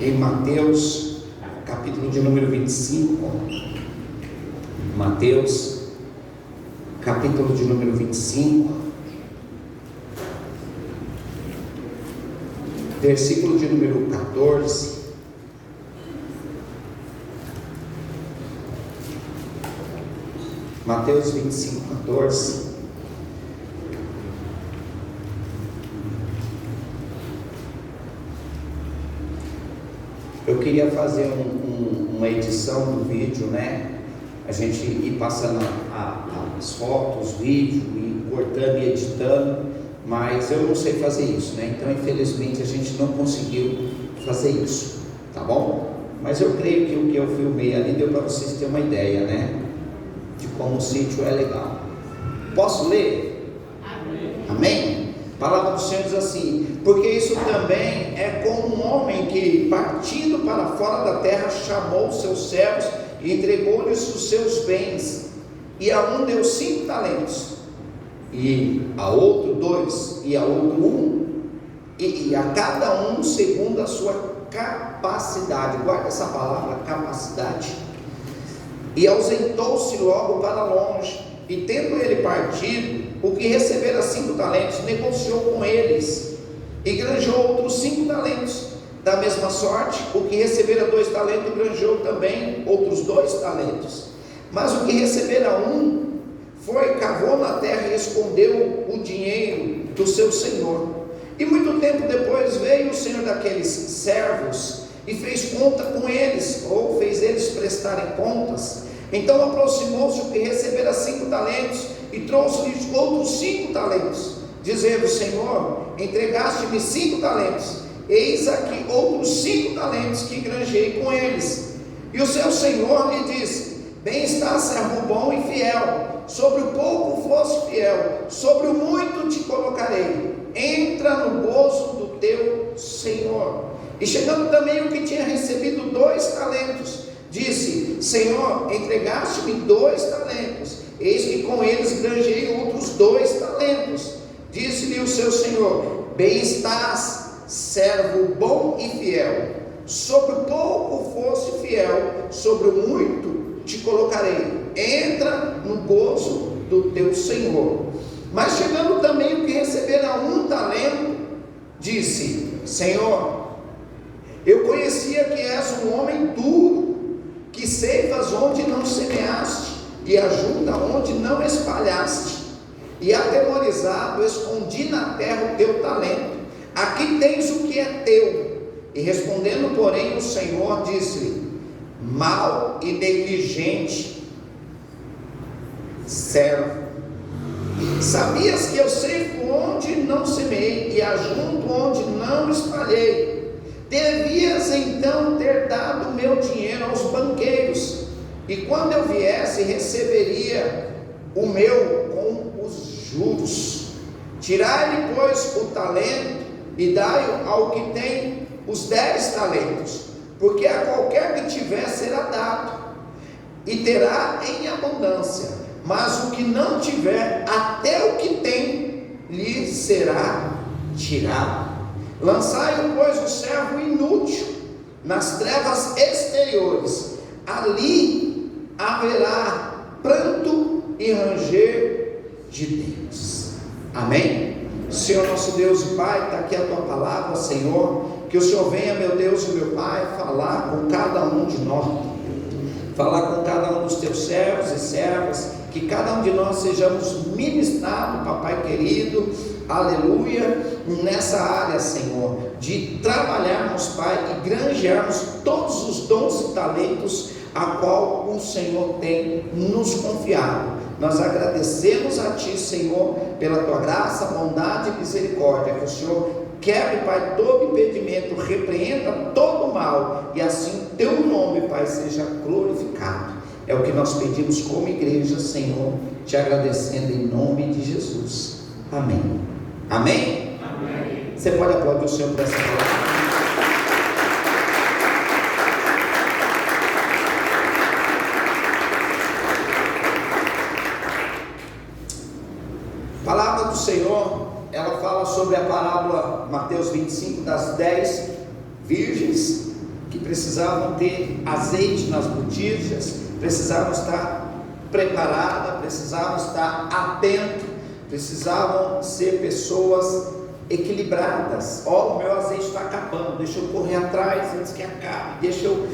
em Mateus, capítulo de número 25. Mateus, capítulo de número 25, versículo de número 14. Mateus 25, 14. Eu queria fazer uma edição do vídeo, né? A gente ir passando as fotos, vídeo, e cortando e editando, mas eu não sei fazer isso, né? Então, infelizmente, a gente não conseguiu fazer isso, tá bom? Mas eu creio que o que eu filmei ali deu para vocês terem uma ideia, né? De como o sítio é legal. Posso ler? Amém? A palavra do Senhor diz assim: porque isso também é como um homem que, partindo para fora da terra, chamou os seus servos e entregou-lhes os seus bens, e a um deu 5 talentos, e a outro 2, e a outro 1, e a cada um segundo a sua capacidade. Guarda essa palavra, capacidade. E ausentou-se logo para longe. E tendo ele partido, o que recebera 5 talentos, negociou com eles, e granjeou outros 5 talentos. Da mesma sorte, o que recebera 2 talentos, granjeou também outros 2 talentos. Mas o que recebera 1, foi, cavou na terra e escondeu o dinheiro do seu senhor. E muito tempo depois veio o senhor daqueles servos e fez conta com eles, ou fez eles prestarem contas. Então aproximou-se o que recebera 5 talentos e trouxe-lhes outros 5 talentos, dizendo: Senhor, entregaste-me 5 talentos, eis aqui outros 5 talentos que granjei com eles. E o seu senhor lhe disse: bem está, servo bom e fiel, sobre o pouco foste fiel, sobre o muito te colocarei, entra no gozo do teu senhor. E chegando também o que tinha recebido 2 talentos, disse: Senhor, entregaste-me 2 talentos, eis que com eles granjei outros 2 talentos. Disse-lhe o seu senhor: bem estás, servo bom e fiel, sobre o pouco foste fiel, sobre o muito te colocarei, entra no gozo do teu senhor. Mas chegando também o que recebera 1 talento, disse: Senhor, eu conhecia que és um homem duro, que ceifas onde não semeaste, e ajunta onde não espalhaste, e atemorizado escondi na terra o teu talento, aqui tens o que é teu. E respondendo, porém, o Senhor disse-lhe: mau e negligente servo, sabias que eu ceifo onde não semeei, e ajunto onde não espalhei? Devias então ter dado o meu dinheiro aos banqueiros, e quando eu viesse, receberia o meu com os juros. Tirai-lhe, pois, o talento e dai-o ao que tem os 10 talentos, porque a qualquer que tiver será dado, e terá em abundância, mas o que não tiver, até o que tem lhe será tirado. Lançai-o, pois, o servo inútil nas trevas exteriores, ali haverá pranto e ranger de dentes. Amém? Senhor nosso Deus e Pai, está aqui a tua palavra, Senhor, que o Senhor venha, meu Deus e meu Pai, falar com cada um de nós, falar com cada um dos teus servos e servas, que cada um de nós sejamos ministrados, papai querido, aleluia, nessa área, Senhor, de trabalharmos, Pai, e granjearmos todos os dons e talentos a qual o Senhor tem nos confiado. Nós agradecemos a Ti, Senhor, pela Tua graça, bondade e misericórdia, que o Senhor quebre, Pai, todo impedimento, repreenda todo o mal, e assim Teu nome, Pai, seja glorificado. É o que nós pedimos como igreja, Senhor, te agradecendo em nome de Jesus. Amém. Amém? Amém. Você pode aplaudir o Senhor por essa palavra? A palavra do Senhor, ela fala sobre a parábola, Mateus 25, das 10 virgens, precisavam ter azeite nas botijas, precisavam estar preparadas, precisavam estar atentos, precisavam ser pessoas equilibradas. O meu azeite está acabando, deixa eu correr atrás antes que acabe, deixa eu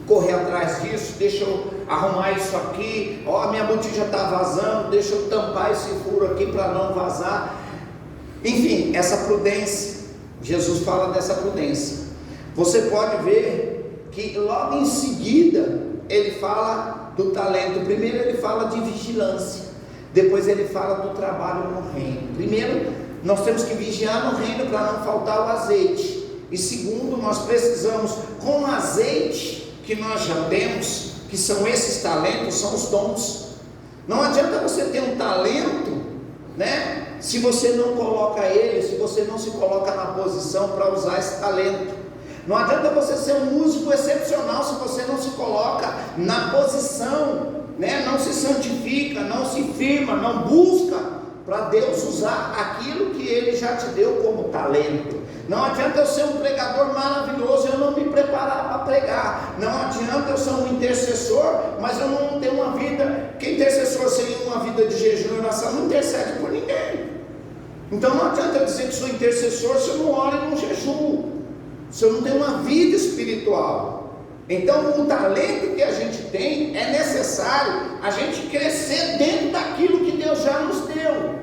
correr atrás disso, deixa eu arrumar isso aqui, a minha botija está vazando, deixa eu tampar esse furo aqui para não vazar. Enfim, essa prudência, Jesus fala dessa prudência. Você pode ver que logo em seguida ele fala do talento. Primeiro ele fala de vigilância, depois ele fala do trabalho no reino. Primeiro, nós temos que vigiar no reino para não faltar o azeite, e segundo, nós precisamos, com o azeite que nós já temos, que são esses talentos, são os dons. Não adianta você ter um talento, né, se você não coloca ele, se você não se coloca na posição para usar esse talento. Não adianta você ser um músico excepcional se você não se coloca na posição, né? Não se santifica, não se firma, não busca para Deus usar aquilo que Ele já te deu como talento. Não adianta eu ser um pregador maravilhoso e eu não me preparar para pregar. Não adianta eu ser um intercessor, mas eu não ter uma vida, que intercessor seria uma vida de jejum e oração, não intercede por ninguém. Então não adianta eu dizer que sou intercessor se eu não oro e não jejuo, se eu não tenho uma vida espiritual. Então o talento que a gente tem, é necessário a gente crescer dentro daquilo que Deus já nos deu.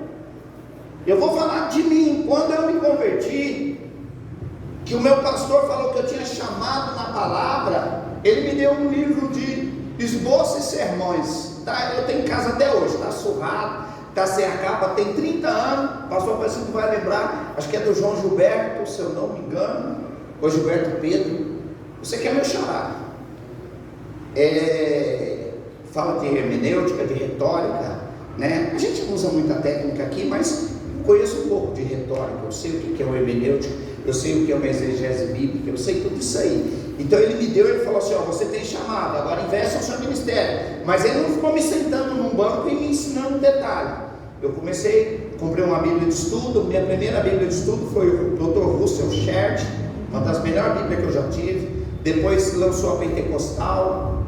Eu vou falar de mim. Quando eu me converti, que o meu pastor falou que eu tinha chamado na palavra, ele me deu um livro de esboços e sermões, tá? Eu tenho em casa até hoje, está surrado, está sem a capa, tem 30 anos, o pastor parece que vai lembrar, acho que é do João Gilberto, se eu não me engano, ou Gilberto Pedro, você que é meu xará. Fala de hermenêutica, de retórica, né? A gente não usa muita técnica aqui, mas conheço um pouco de retórica, eu sei o que é o hermenêutica, eu sei o que é uma exegese bíblica, eu sei tudo isso aí. Então ele me deu, ele falou assim, você tem chamado, agora investe no seu ministério. Mas ele não ficou me sentando num banco e me ensinando detalhe. Eu comprei uma Bíblia de estudo. Minha primeira Bíblia de estudo foi o Dr. Russell Shedd, uma das melhores Bíblias que eu já tive. Depois lançou a Pentecostal,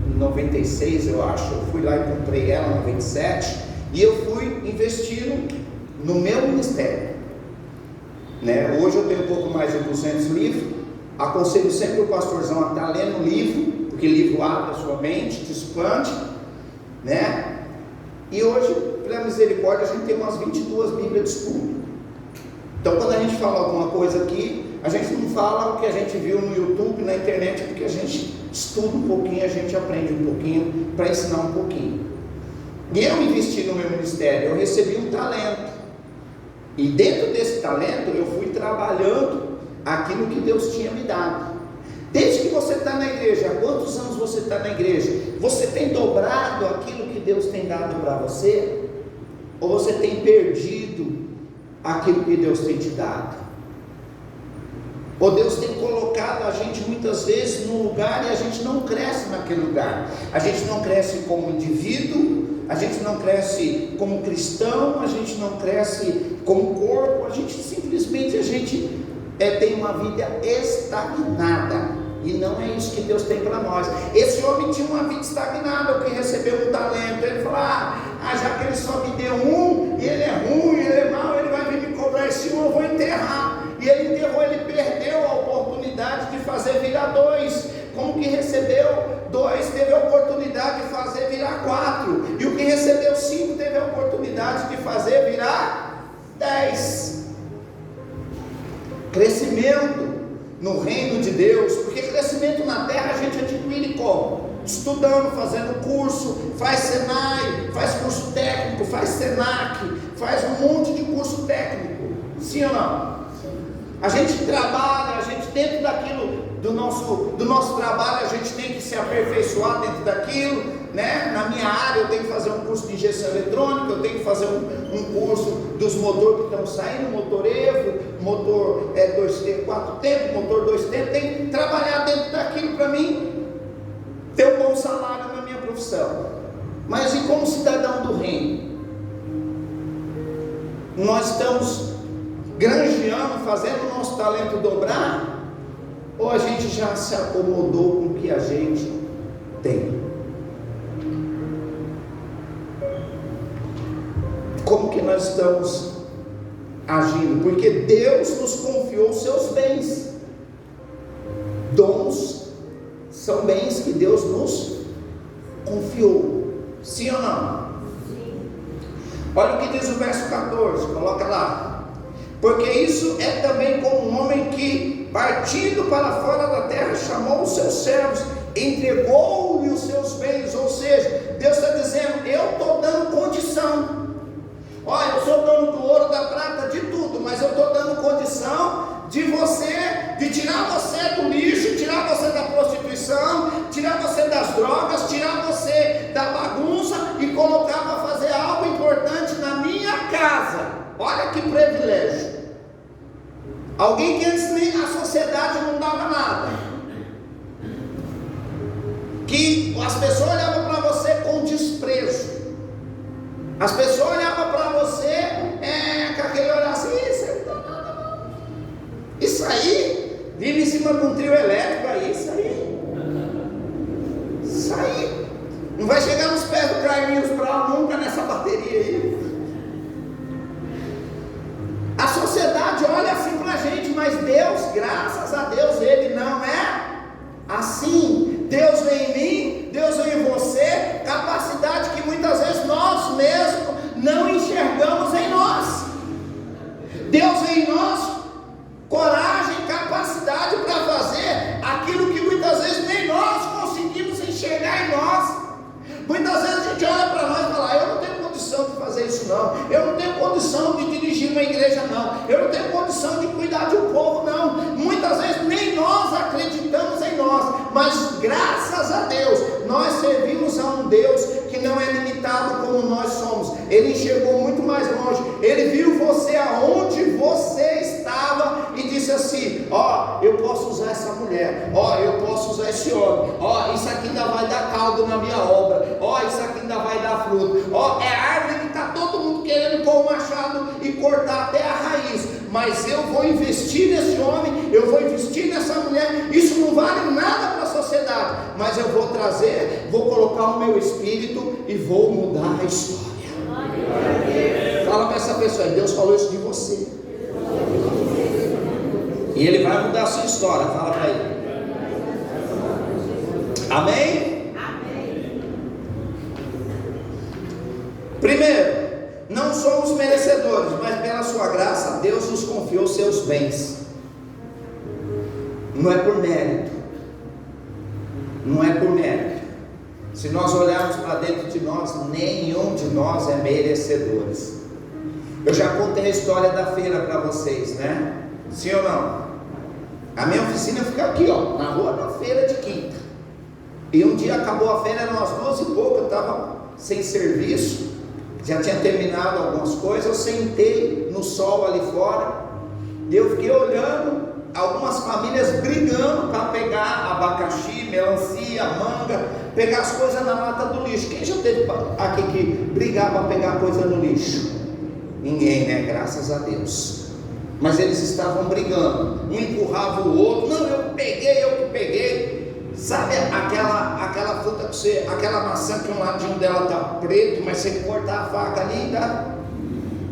em 96 eu acho, eu fui lá e comprei ela, em 97, e eu fui investindo no meu ministério, né? Hoje eu tenho um pouco mais de 200 livros, aconselho sempre o pastorzão a estar lendo o livro, porque livro abre a sua mente, te expande, né? E hoje, pela misericórdia, a gente tem umas 22 Bíblias de estudo. Então quando a gente fala alguma coisa aqui, a gente não fala o que a gente viu no YouTube, na internet, porque a gente estuda um pouquinho, a gente aprende um pouquinho, para ensinar um pouquinho. E eu investi no meu ministério, eu recebi um talento, e dentro desse talento eu fui trabalhando aquilo que Deus tinha me dado. Desde que você está na igreja, há quantos anos você está na igreja? Você tem dobrado aquilo que Deus tem dado para você? Ou você tem perdido aquilo que Deus tem te dado? Ou Deus tem colocado a gente muitas vezes num lugar e a gente não cresce naquele lugar. A gente não cresce como indivíduo, a gente não cresce como cristão, a gente não cresce como corpo, a gente simplesmente tem uma vida estagnada. E não é isso que Deus tem para nós. Esse homem tinha uma vida estagnada, porque recebeu um talento. Ele falou, já que ele só me deu um, e ele é ruim, ele é mau, ele vai vir me cobrar esse um, eu vou enterrar. E ele enterrou, ele perdeu a oportunidade de fazer virar 2. Como que recebeu 2, teve a oportunidade de fazer virar 4. E o que recebeu 5, teve a oportunidade de fazer virar 10. Crescimento no reino de Deus, porque crescimento na terra a gente adquire como? Estudando, fazendo curso, faz Senai, faz curso técnico, faz Senac, faz um monte de curso técnico, sim ou não? A gente trabalha, a gente dentro daquilo, do nosso trabalho, a gente tem que se aperfeiçoar dentro daquilo, né? Na minha área eu tenho que fazer um curso de injeção eletrônica, eu tenho que fazer um curso dos motores que estão saindo, motor Evo, motor 2T, 4 tempos, motor 2 tempos, tem que trabalhar dentro daquilo para mim ter um bom salário na minha profissão. Mas e como cidadão do reino? Nós estamos granjeando, fazendo o nosso talento dobrar, ou a gente já se acomodou com o que a gente tem? Como que nós estamos agindo? Porque Deus nos confiou os seus bens. Dons são bens que Deus nos confiou. Sim ou não? Sim. Olha o que diz o verso 14, coloca lá. Porque isso é também como um homem que, partindo para fora da terra, chamou os seus servos, entregou-lhe os seus bens. Ou seja, Deus está dizendo: eu estou dando condição. Olha, eu sou dono do ouro, da prata, de tudo, mas eu estou dando condição de tirar você do lixo, tirar você da prostituição, tirar você das drogas, tirar você da bagunça e colocar para fazer algo importante na minha casa. Olha que privilégio. Alguém que antes nem a sociedade não dava nada, que as pessoas olhavam para você com desprezo, as pessoas olhavam para você com aquele olhar assim: isso aí, vive em cima de um trio elétrico aí, isso aí, não vai chegar nos pés do Carlinhos Brown nunca nessa bateria aí. A sociedade olha assim para a gente, mas Deus, graças a Deus, Ele não é assim. Deus vem em mim, Deus vem em você, capacidade que muitas vezes nós mesmos não enxergamos em nós. Deus vem em nós, coragem, capacidade para fazer aquilo que muitas vezes nem nós conseguimos enxergar em nós. Muitas vezes a gente olha para nós e fala: eu não tenho condição de fazer isso não, eu não tenho condição de dirigir uma igreja não, eu não tenho condição de cuidar de um povo não. Muitas vezes nem nós acreditamos em nós, mas graças a Deus nós servimos a um Deus que não é limitado como nós somos. Ele enxergou muito mais longe, Ele viu você aonde você estava e disse assim: ó, eu posso usar essa mulher, ó, eu posso usar esse homem, ó, isso aqui ainda vai dar caldo na minha obra, ó, isso aqui ainda vai dar fruto, ó, é árvore que está todo mundo querendo pôr o machado e cortar até a raiz, mas eu vou investir nesse homem, eu vou investir nessa mulher. Isso não vale nada para a sociedade, mas eu vou trazer, vou colocar o meu espírito e vou mudar a história. Fala para essa pessoa: Deus falou isso de você, e Ele vai mudar a sua história. Fala para ele. Amém? Amém. Primeiro, não somos merecedores, mas pela sua graça Deus nos confiou seus bens. Não é por mérito, não é por mérito. Se nós olharmos para dentro de nós, nenhum de nós é merecedores. Eu já contei a história da feira para vocês, né? Sim ou não? A minha oficina fica aqui, ó, na rua da feira de quinta. E um dia acabou a feira, eram umas 2h30, eu estava sem serviço, já tinha terminado algumas coisas. Eu sentei no sol ali fora, e eu fiquei olhando algumas famílias brigando para pegar abacaxi, melancia, manga, pegar as coisas na lata do lixo. Quem já teve aqui que brigar para pegar coisa no lixo? Ninguém, né? Graças a Deus. Mas eles estavam brigando, um empurrava o outro. Não, eu que peguei. Sabe aquela fruta que você, aquela maçã que um ladinho dela está preto, mas você cortar a faca ali, tá?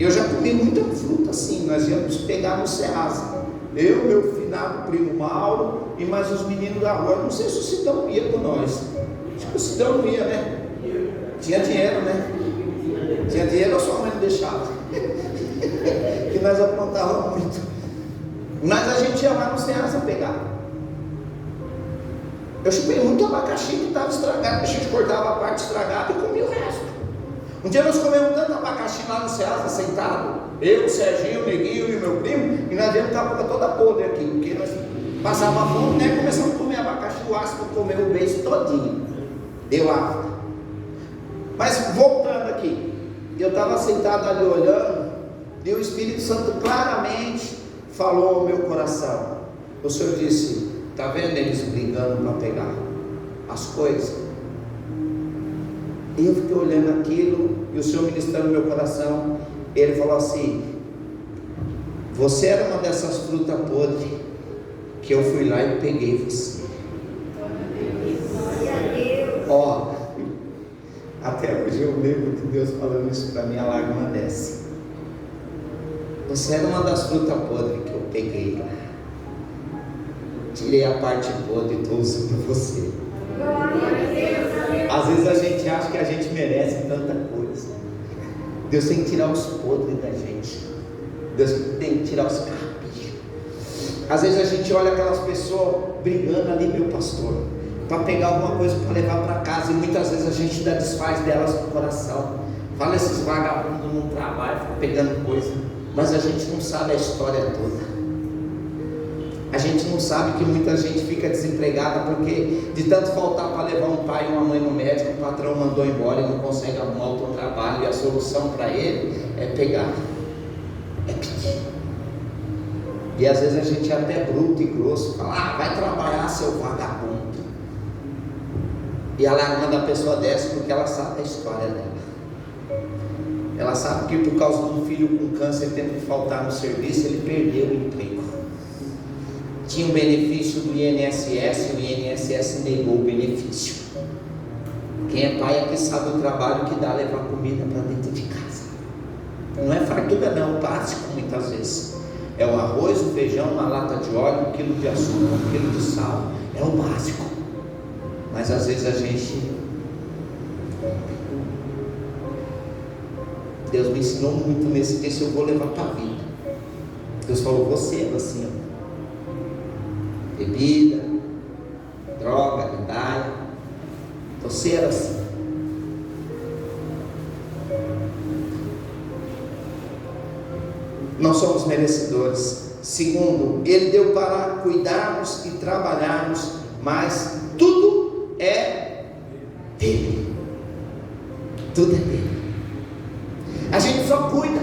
Eu já comi muita fruta assim. Nós íamos pegar no Ceasa, eu, meu finado primo Mauro e mais os meninos da rua. Não sei se o Sidão ia com nós. Acho que o Sidão não ia, né? Tinha dinheiro, né? Tinha dinheiro, a sua mãe não deixava. Que nós aprontávamos muito. Mas a gente ia lá no Ceasa pegar. Eu chupei muito abacaxi que estava estragado. A gente cortava a parte estragada e comia o resto. Um dia nós comemos tanto abacaxi lá no Ceasa, sentado, eu, o Serginho, o Neguinho e o meu primo, e nós viemos com a boca toda podre aqui, porque nós passávamos fome, né? Começamos a comer abacaxi, o ácido comeu o beijo todinho, deu afta. Mas voltando aqui, eu estava sentado ali olhando, e o Espírito Santo claramente falou ao meu coração. O Senhor disse: está vendo eles brigando para pegar as coisas? E eu fiquei olhando aquilo, e o Senhor ministrando no meu coração. Ele falou assim: você era uma dessas frutas podres que eu fui lá e peguei você. Ó, até hoje eu lembro de Deus falando isso para mim, a lágrima desce. Você era uma das frutas podres que eu peguei lá. Tirei a parte podre e estou usando você. Às vezes a gente acha que a gente merece tanta coisa. Deus tem que tirar os podres da gente. Deus tem que tirar os carrapichos. Às vezes a gente olha aquelas pessoas brigando ali, meu pastor, para pegar alguma coisa para levar para casa, e muitas vezes a gente ainda desfaz delas no coração. Fala esses vagabundos no trabalho, fica pegando coisa, mas a gente não sabe a história toda. A gente não sabe que muita gente fica desempregada porque de tanto faltar para levar um pai e uma mãe no médico, o patrão mandou embora e não consegue arrumar outro trabalho, e a solução para ele é pegar, é pedir. E às vezes a gente é até bruto e grosso, fala, vai trabalhar, seu vagabundo. E a lágrima da pessoa desce porque ela sabe a história dela. Ela sabe que por causa de um filho com câncer tendo que faltar no serviço, ele perdeu o emprego. Tinha um benefício do INSS, e o INSS negou o benefício. Quem é pai é que sabe o trabalho que dá levar comida para dentro de casa. Não é fartura não, básico muitas vezes. É o arroz, o feijão, uma lata de óleo, 1 quilo de açúcar, 1 quilo de sal. É o básico. Mas às vezes a gente... Deus me ensinou muito nesse texto, eu vou levar para a vida. Deus falou, você é assim, ó. Bebida, droga, gandaia, você era assim. Nós somos merecedores. Segundo, Ele deu para cuidarmos e trabalharmos, mas tudo é dele. Tudo é dele. A gente só cuida.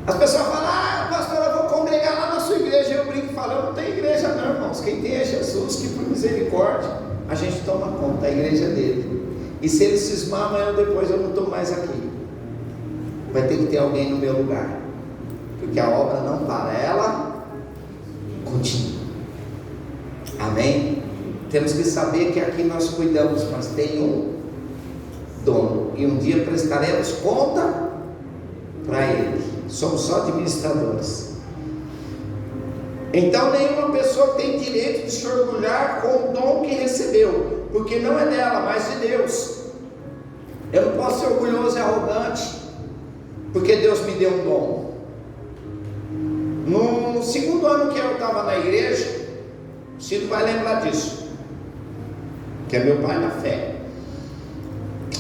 As pessoas falam, pastor, eu vou congregar lá na sua igreja. Eu brinco e falo, eu não tenho igreja não, irmãos. Quem tem é Jesus, que por misericórdia a gente toma conta, a igreja é dele. E se ele cismar amanhã ou depois, eu não estou mais aqui. Vai ter que ter alguém no meu lugar, porque a obra não para, ela continua. Amém? Temos que saber que aqui nós cuidamos, mas tem um dono, e um dia prestaremos conta para ele. Somos só administradores. Então nenhuma pessoa tem direito de se orgulhar com o dom que recebeu, porque não é dela, mas de Deus. Eu não posso ser orgulhoso e arrogante porque Deus me deu um dom. No segundo ano que eu estava na igreja, o Ciro vai lembrar disso, que é meu pai na fé.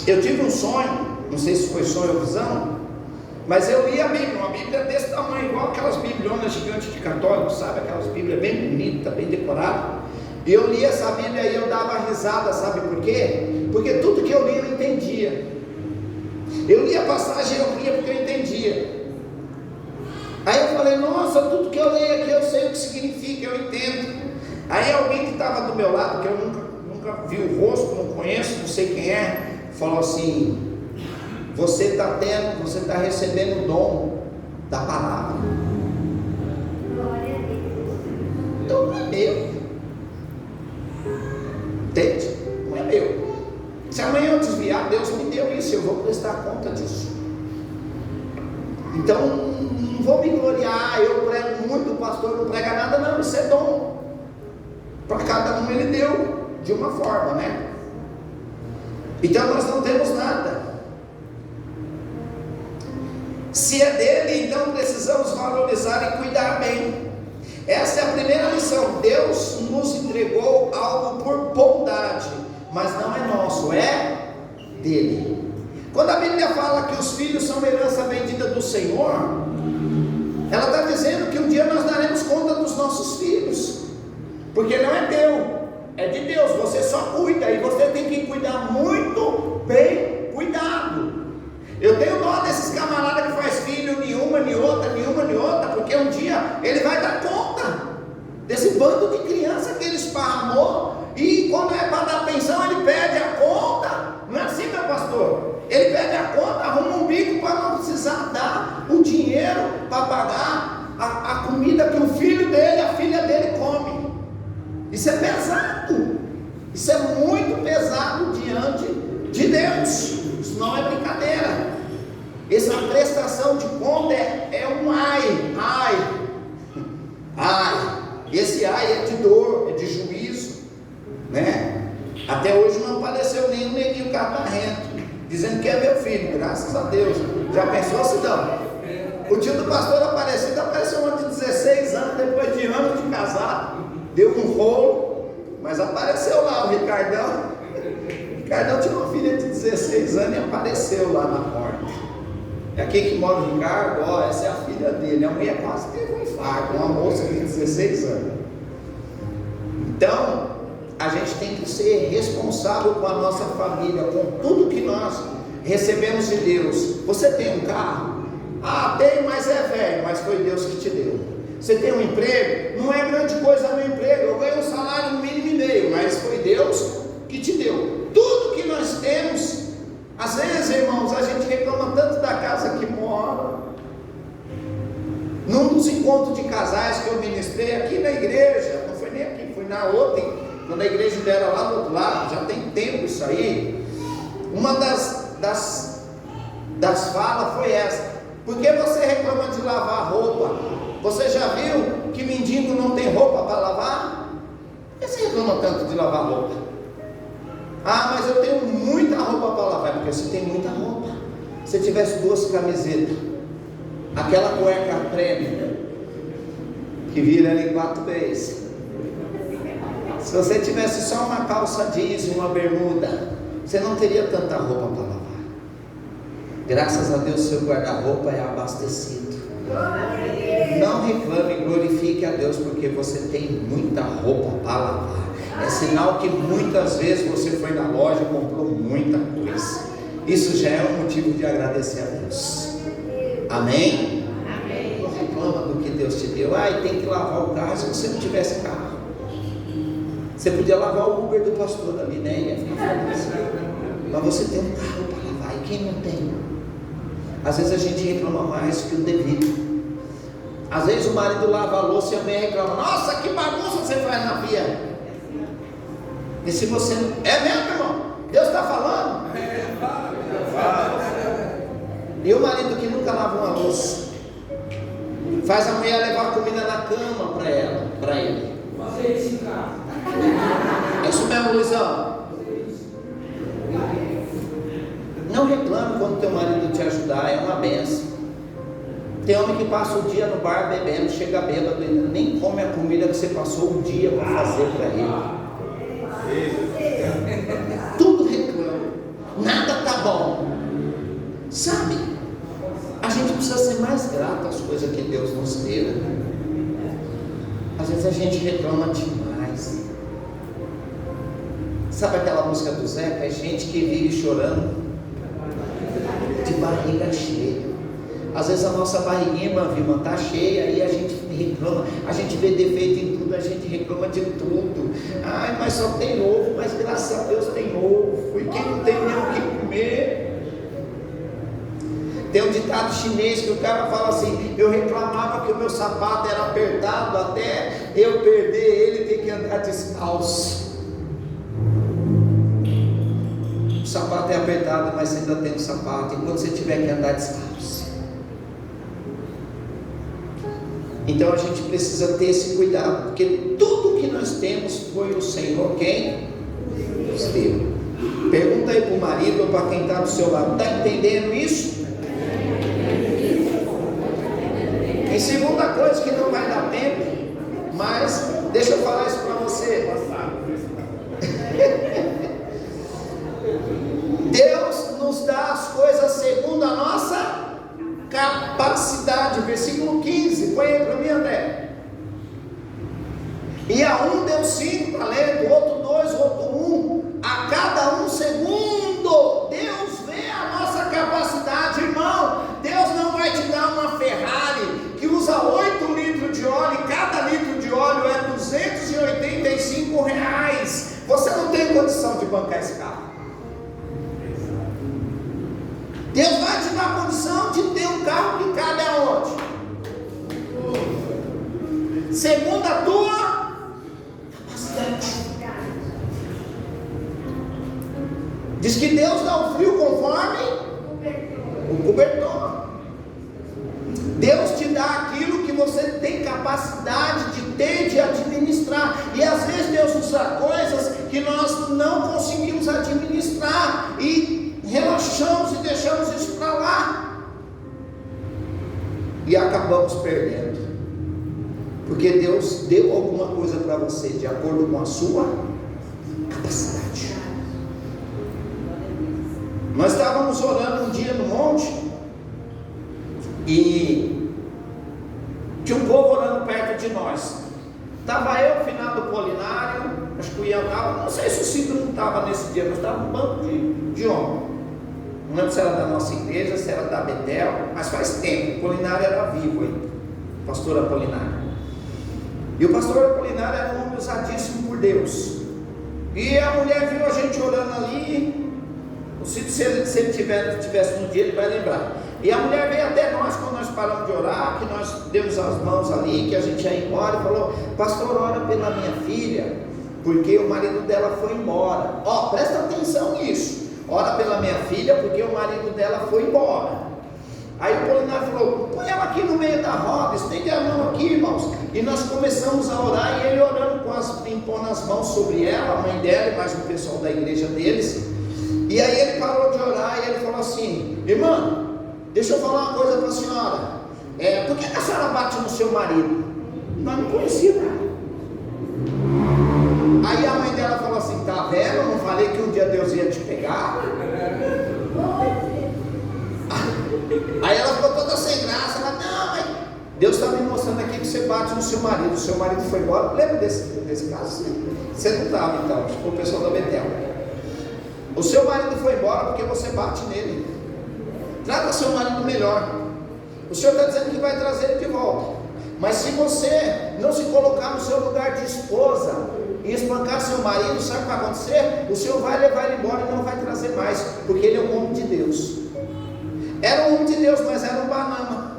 Eu tive um sonho, não sei se foi sonho ou visão, mas eu li a Bíblia, uma Bíblia desse tamanho, igual aquelas biblionas gigantes de católicos, sabe? Aquelas Bíblias bem bonitas, bem decoradas. E eu li essa Bíblia e eu dava risada, sabe por quê? Porque tudo que eu li eu entendia. Eu li a passagem e eu lia porque eu entendia. Aí eu falei, nossa, tudo que eu leio aqui eu sei o que significa, eu entendo. Aí alguém que estava do meu lado, que eu nunca vi o rosto, não conheço, não sei quem é, falou assim, você está recebendo o dom da palavra. Então não é meu. Entende? Não é meu. Se amanhã eu desviar, Deus me deu isso, eu vou prestar conta disso. Então não vou me gloriar, eu prego muito, o pastor não prega nada, não, isso é dom. Para cada um ele deu de uma forma, né? Então nós não temos nada. Se é dele, então precisamos valorizar e cuidar bem. Essa é a primeira lição. Deus nos entregou algo por bondade, mas não é nosso, é dele. Quando a Bíblia fala que os filhos são herança bendita do Senhor, ela está dizendo que um dia nós daremos conta dos nossos filhos, porque não é teu, é de Deus. Você só cuida, e você tem que cuidar muito bem cuidado. Eu tenho dó desses camaradas que faz filho nenhuma, nem outra, porque um dia ele vai dar conta desse bando de criança que ele esparramou, e quando é para dar pensão ele pede a conta. Não é assim, meu pastor? Ele pede a conta, arruma um bico para não precisar dar o dinheiro para pagar a comida que o filho dele, a filha Ai, esse ai é de dor, é de juízo, né? Até hoje não apareceu nenhum neguinho catarrento, dizendo que é meu filho, graças a Deus. Já pensou, Sidão? O tio do pastor apareceu uma de 16 anos, depois de anos de casado, deu um rolo, mas apareceu lá o Ricardão. O Ricardão tinha uma filha de 16 anos e apareceu lá na porta. É aqui que mora o Ricardo, ó, essa é a filha dele. A mulher quase teve um infarto, uma moça de 16 anos. Então, a gente tem que ser responsável com a nossa família, com tudo que nós recebemos de Deus. Você tem um carro? Ah, tenho, mas é velho, mas foi Deus que te deu. Você tem um emprego? Não é grande coisa no emprego, eu ganho um salário mínimo e meio, mas foi Deus que te deu. Tudo que nós temos, às vezes, irmãos, a gente reclama tanto da casa que mora. Num dos encontros de casais que eu ministrei aqui na igreja, não foi nem aqui, foi na outra, quando a igreja dela lá do outro lado, já tem tempo isso aí. Uma das falas foi essa: por que você reclama de lavar roupa? Você já viu que mendigo não tem roupa para lavar? Por que você reclama tanto de lavar roupa? Ah, mas eu tenho muita roupa para lavar. Porque você tem muita roupa. Se tivesse 2 camisetas, aquela cueca prêmio que vira ali 4 vezes, se você tivesse só uma calça jeans e uma bermuda, você não teria tanta roupa para lavar. Graças a Deus, seu guarda-roupa é abastecido. Não reclame, glorifique a Deus, porque você tem muita roupa para lavar. É sinal que muitas vezes você foi na loja e comprou muita coisa. Isso já é um motivo de agradecer a Deus. Amém? Amém. Não reclama do que Deus te deu. Ai, tem que lavar o carro. Se você não tivesse carro, você podia lavar o Uber do pastor ali, né? Ia ficar feliz. Mas você tem um carro para lavar. E quem não tem? Às vezes a gente reclama mais que o devido. Às vezes o marido lava a louça e a mãe reclama: nossa, que bagunça você faz na pia. E se você não... É mesmo, irmão? Deus está falando? E o marido que nunca lava uma louça faz a mulher levar a comida na cama para ele. É isso mesmo, Luizão? Não reclame quando teu marido te ajudar, é uma benção. Tem homem que passa o dia no bar bebendo, chega bêbado, nem come a comida que você passou o dia para fazer para ele. Tudo reclama, nada tá bom. Sabe, a gente precisa ser mais grato às coisas que Deus nos deu. Às vezes a gente reclama demais. Sabe aquela música do Zeca? É gente que vive chorando de barriga cheia. Às vezes a nossa barriguinha, irmã, está cheia e a gente reclama, a gente vê defeito em tudo, a gente reclama de tudo. Ai, mas só tem ovo, mas graças a Deus tem ovo, e quem não tem nem o que comer. Tem um ditado chinês que o cara fala assim: eu reclamava que o meu sapato era apertado até eu perder ele e ter que andar descalço. O sapato é apertado, mas você ainda tem um sapato, e quando você tiver que andar descalço. Então a gente precisa ter esse cuidado, porque tudo que nós temos foi o Senhor quem nos deu. Pergunta aí para o marido ou para quem está do seu lado: está entendendo isso? E segunda coisa que não vai dar tempo, mas deixa eu falar isso para você. Deus nos dá as coisas segundo a nossa capacidade. Versículo 15, põe aí para mim, André. E a um deu 5 talentos, outro 2, outro 1, a cada um segundo. Deus vê a nossa capacidade, irmão. Deus não vai te dar uma Ferrari que usa 8 litros de óleo, e cada litro de óleo é R$285. Você não tem condição de bancar esse carro. Deus vai te dar condição de ter um carro que cabe aonde? Segundo a tua capacidade. Diz que Deus dá o frio conforme o cobertor. Deus te dá aquilo que você tem capacidade capacidade de ter, de administrar. E às vezes Deus usa coisas que nós não conseguimos administrar e relaxamos e deixamos isso para lá e acabamos perdendo, porque Deus deu alguma coisa para você de acordo com a sua capacidade. Nós estávamos orando um dia no monte e tinha um povo orando perto de nós. Estava eu, finado Polinário, acho que o Ian estava, não sei se o Ciro não estava nesse dia, mas estava um banco de homem. Não lembro se era da nossa igreja, se era da Betel, mas faz tempo. O Polinário era vivo ainda, pastor Apolinário. E o pastor Apolinário era um homem usadíssimo por Deus. E a mulher viu a gente orando ali. Se ele estivesse no dia, ele vai lembrar. E a mulher veio até nós quando nós paramos de orar, que nós demos as mãos ali, que a gente ia embora, e falou: pastor, ora pela minha filha, porque o marido dela foi embora. Ó, presta atenção nisso. Ora pela minha filha, porque o marido dela foi embora. Aí o Polinário falou: põe ela aqui no meio da roda, estende a mão aqui, irmãos. E nós começamos a orar, e ele orando, impondo as mãos sobre ela, a mãe dela e mais um pessoal da igreja deles. E aí ele parou de orar e ele falou assim: irmã, deixa eu falar uma coisa para a senhora. Por que a senhora bate no seu marido? Nós não conhecíamos. Aí a mãe dela falou assim: tá vendo? Eu não falei que um dia Deus ia te pegar? Aí ela ficou toda sem graça. Ela: não, mas Deus está me mostrando aqui que você bate no seu marido. O seu marido foi embora. Lembra desse caso? Você não estava então, acho que foi o pessoal da Betel. O seu marido foi embora porque você bate nele. Trata seu marido melhor. O Senhor está dizendo que vai trazer ele de volta. Mas se você não se colocar no seu lugar de esposa e espancar seu marido, sabe o que vai acontecer? O Senhor vai levar ele embora e não vai trazer mais, porque ele é um homem de Deus. Era um homem de Deus, mas era um banana,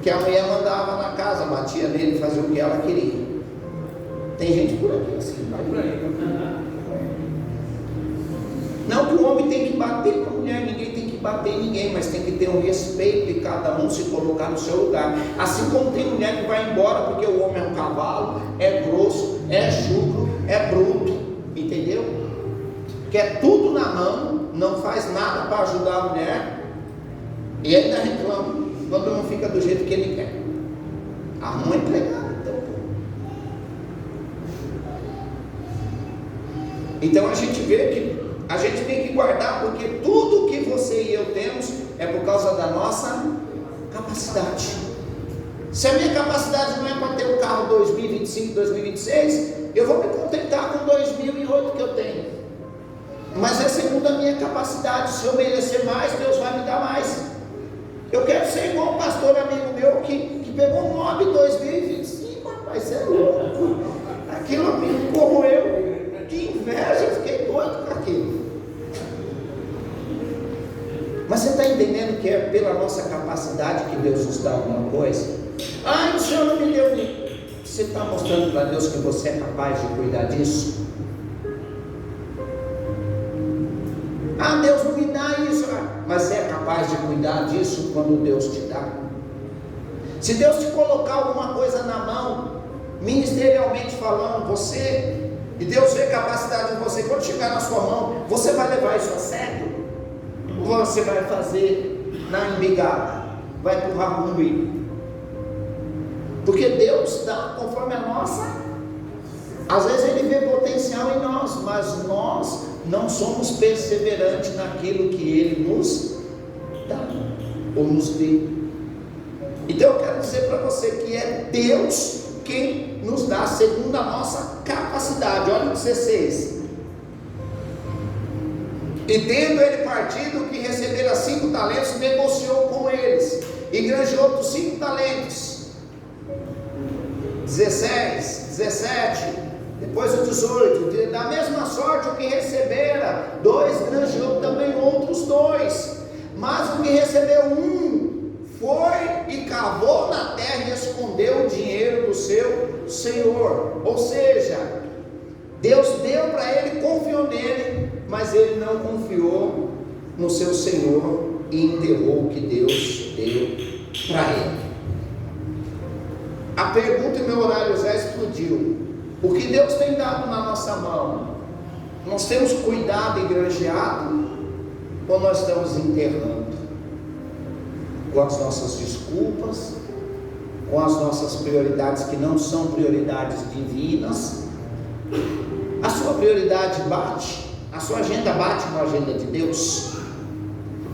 que a mulher mandava na casa, batia nele, fazia o que ela queria. Tem gente por aqui assim, vai por aí. Não que o homem tem que bater com a mulher, ninguém tem que bater em ninguém, mas tem que ter um respeito e cada um se colocar no seu lugar. Assim como tem mulher que vai embora porque o homem é um cavalo, é grosso, é chucro, é bruto, entendeu? Quer tudo na mão, não faz nada para ajudar a mulher e ainda reclama quando não fica do jeito que ele quer. Arruma empregado, então a gente vê que a gente tem que guardar, porque tudo que você e eu temos é por causa da nossa capacidade. Se a minha capacidade não é para ter um carro 2025, 2026, eu vou me contentar com 2008 que eu tenho. Mas é segundo a minha capacidade. Se eu merecer mais, Deus vai me dar mais. Eu quero ser igual um pastor amigo meu que pegou um Mob 2025, rapaz, você é louco. Aquilo me corroeu. Que inveja, eu fiquei doido com aquilo. Mas você está entendendo que é pela nossa capacidade que Deus nos dá alguma coisa? Ah, o Senhor não me deu nem. Você está mostrando para Deus que você é capaz de cuidar disso? Ah, Deus não me dá isso. Mas você é capaz de cuidar disso quando Deus te dá? Se Deus te colocar alguma coisa na mão, ministerialmente falando, e Deus vê capacidade em você, quando chegar na sua mão, você vai levar isso a sério? Ou você vai fazer na embigada? Vai empurrar com o umbigo? Porque Deus dá conforme a nossa. Às vezes Ele vê potencial em nós, mas nós não somos perseverantes naquilo que Ele nos dá ou nos deu. Então eu quero dizer para você que é Deus quem nos dá segundo a nossa capacidade. Olha o 16. E tendo ele partido, que recebera 5 talentos, negociou com eles e granjeou outros 5 talentos. 16, 17, depois o 18. Da mesma sorte o que recebera 2, granjeou também outros 2. Mas o que recebeu 1, foi e cavou na terra e escondeu o dinheiro do seu senhor. Ou seja, Deus deu para ele, confiou nele, mas ele não confiou no seu senhor e enterrou o que Deus deu para ele. A pergunta e meu horário já explodiu. O que Deus tem dado na nossa mão? Nós temos cuidado e granjeado? Ou nós estamos enterrando? Com as nossas desculpas, com as nossas prioridades que não são prioridades divinas. A sua prioridade bate? A sua agenda bate com a agenda de Deus?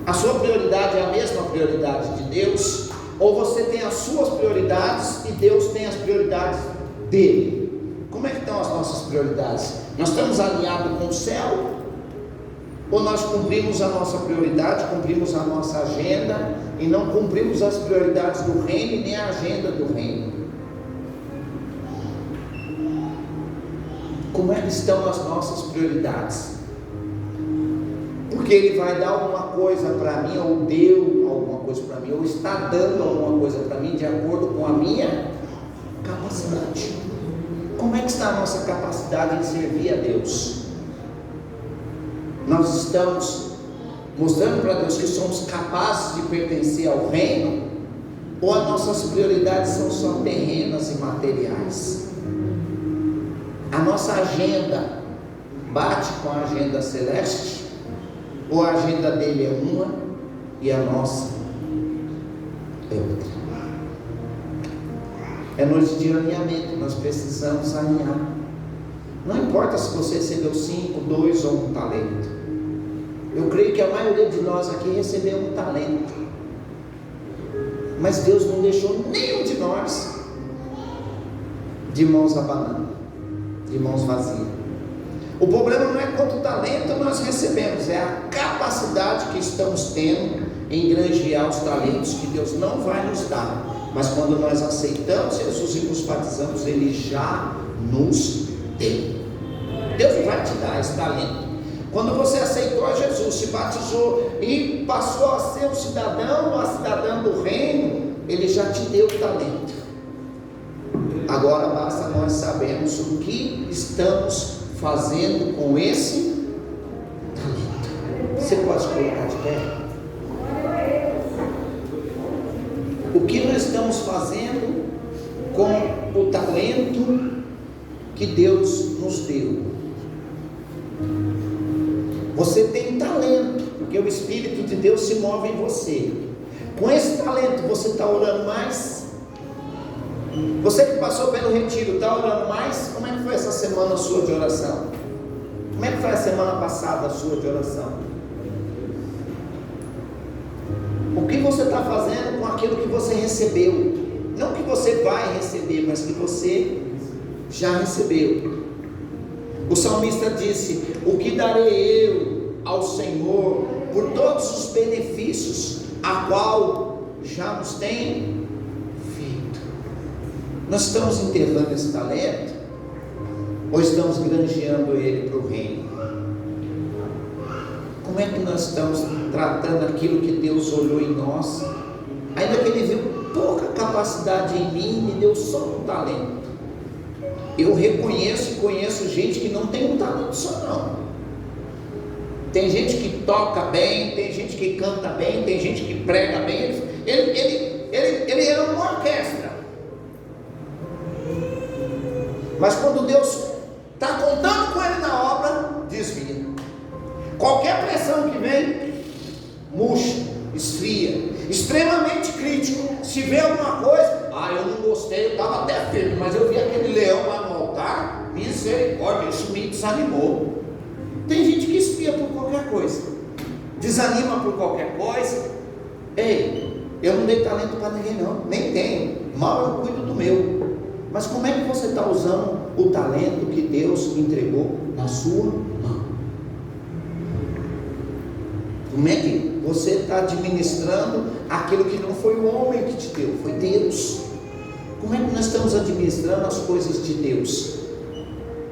A sua prioridade é a mesma prioridade de Deus? Ou você tem as suas prioridades e Deus tem as prioridades dele? Como é que estão as nossas prioridades? Nós estamos alinhados com o céu? Ou nós cumprimos a nossa prioridade, cumprimos a nossa agenda e não cumprimos as prioridades do reino e nem a agenda do reino? Como é que estão as nossas prioridades? Porque Ele vai dar alguma coisa para mim, ou deu alguma coisa para mim, ou está dando alguma coisa para mim de acordo com a minha capacidade. Como é que está a nossa capacidade em servir a Deus? Nós estamos mostrando para Deus que somos capazes de pertencer ao reino, ou as nossas prioridades são só terrenas e materiais? A nossa agenda bate com a agenda celeste, ou a agenda dele é uma e a nossa é outra? É noite de alinhamento, nós precisamos alinhar. Não importa se você recebeu 5, 2 ou 1 talento. Eu creio que a maioria de nós aqui recebeu 1 talento, mas Deus não deixou nenhum de nós de mãos abanando, de mãos vazias. O problema não é quanto talento nós recebemos, é a capacidade que estamos tendo em granjear os talentos que Deus não vai nos dar. Mas quando nós aceitamos Jesus e nos batizamos, Ele já nos deu. Deus não vai te dar esse talento. Quando você aceitou a Jesus, se batizou e passou a ser um cidadão ou a cidadã do reino, Ele já te deu o talento. Agora basta nós sabermos o que estamos fazendo com esse talento. Você pode colocar de pé? O que nós estamos fazendo com o talento que Deus nos deu? Você tem talento, porque o Espírito de Deus se move em você. Com esse talento você está orando mais? Você que passou pelo retiro, está orando mais? Como é que foi essa semana a sua de oração? Como é que foi a semana passada a sua de oração? O que você está fazendo com aquilo que você recebeu? Não que você vai receber, mas que você já recebeu. O salmista disse: o que darei eu ao Senhor por todos os benefícios a qual já nos tem feito? Nós estamos enterrando esse talento, ou estamos granjeando ele para o reino? Como é que nós estamos tratando aquilo que Deus olhou em nós? Ainda que Ele viu pouca capacidade em mim, me deu só um talento. Eu reconheço e conheço gente que não tem um talento só não. Tem gente que toca bem, tem gente que canta bem, tem gente que prega bem. Ele é uma orquestra. Mas quando Deus está contando com ele na obra, desvia. Qualquer pressão que vem, murcha, esfria, extremamente crítico. Se vê alguma coisa, eu não gostei, eu estava até firme, mas eu vi aquele leão lá no altar, misericórdia, isso me desanimou. Tem gente que espia por qualquer coisa, desanima por qualquer coisa. Ei, eu não dei talento para ninguém não, nem tenho, mal eu cuido do meu. Mas como é que você está usando o talento que Deus entregou na sua mão? Como é que você está administrando aquilo que não foi o homem que te deu, foi Deus? Como é que nós estamos administrando as coisas de Deus?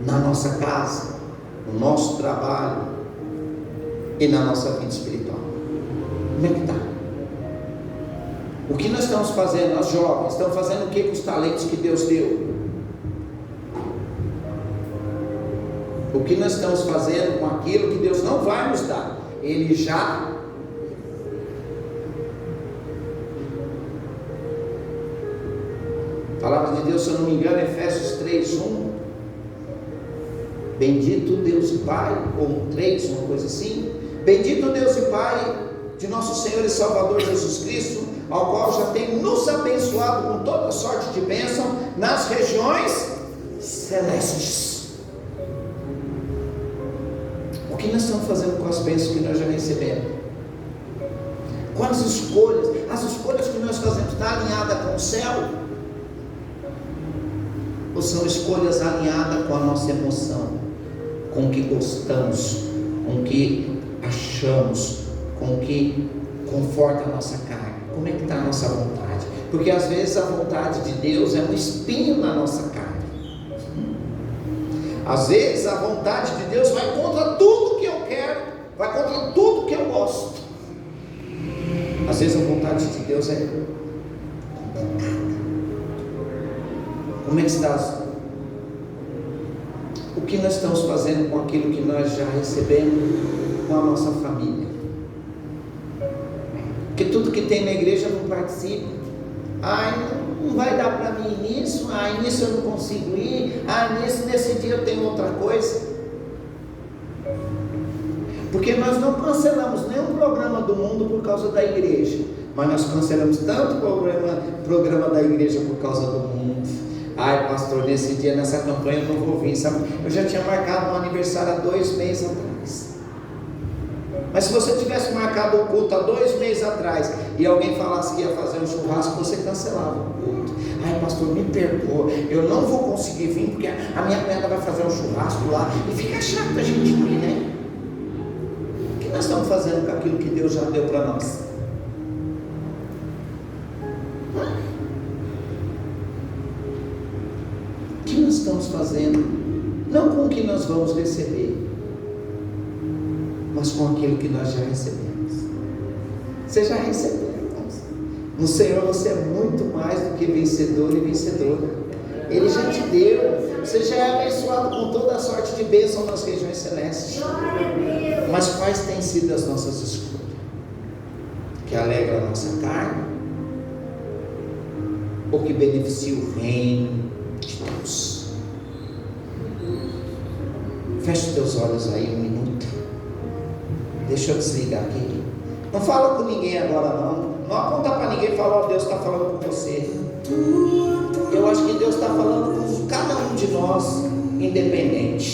Na nossa casa, no nosso trabalho e na nossa vida espiritual. Como é que está? O que nós estamos fazendo, nós jovens, estamos fazendo o que com os talentos que Deus deu? O que nós estamos fazendo com aquilo que Deus não vai nos dar? Ele já. A palavra de Deus, se eu não me engano, Efésios 3:1. Bendito Deus e Pai, ou 3, uma coisa assim. Bendito Deus e Pai de nosso Senhor e Salvador Jesus Cristo, ao qual já tem nos abençoado com toda sorte de bênção nas regiões celestes. O que nós estamos fazendo com as bênçãos que nós já recebemos? Com as escolhas que nós fazemos, está alinhada com o céu? Ou são escolhas alinhadas com a nossa emoção, com o que gostamos, com o que achamos, com o que conforta a nossa carne? Como é que está a nossa vontade? Porque às vezes a vontade de Deus é um espinho na nossa carne. Às vezes a vontade de Deus vai contra tudo que eu quero, vai contra tudo que eu gosto. Às vezes a vontade de Deus é complicada. Como é que está? O que nós estamos fazendo com aquilo que nós já recebemos com a nossa família? Porque tudo que tem na igreja não participa. Não vai dar para mim nisso. Nisso eu não consigo ir. Nesse dia eu tenho outra coisa. Porque nós não cancelamos nenhum programa do mundo por causa da igreja, mas nós cancelamos tanto o programa da igreja por causa do mundo. Pastor, nesse dia, nessa campanha eu não vou vir, sabe? Eu já tinha marcado um aniversário há 2 meses atrás. Mas se você tivesse marcado o culto há 2 meses atrás e alguém falasse que ia fazer um churrasco, você cancelava o culto. Pastor, me perdoa, eu não vou conseguir vir porque a minha cunhada vai fazer um churrasco lá e fica chato a gente ir, né? O que nós estamos fazendo com aquilo que Deus já deu para nós? O que nós estamos fazendo? Não com o que nós vamos receber, mas com aquilo que nós já recebemos. Você já recebeu. No Senhor você é muito mais do que vencedor e vencedora. Ele já te deu. Você já é abençoado com toda a sorte de bênção nas regiões celestes. Mas quais têm sido as nossas escolhas? Que alegra a nossa carne? Ou que beneficia o reino de Deus? Feche os teus olhos aí 1 minuto. Deixa eu desligar aqui. Não fala com ninguém agora não. Não aponta para ninguém e fala, Deus está falando com você. Eu acho que Deus está falando com cada um de nós, independente.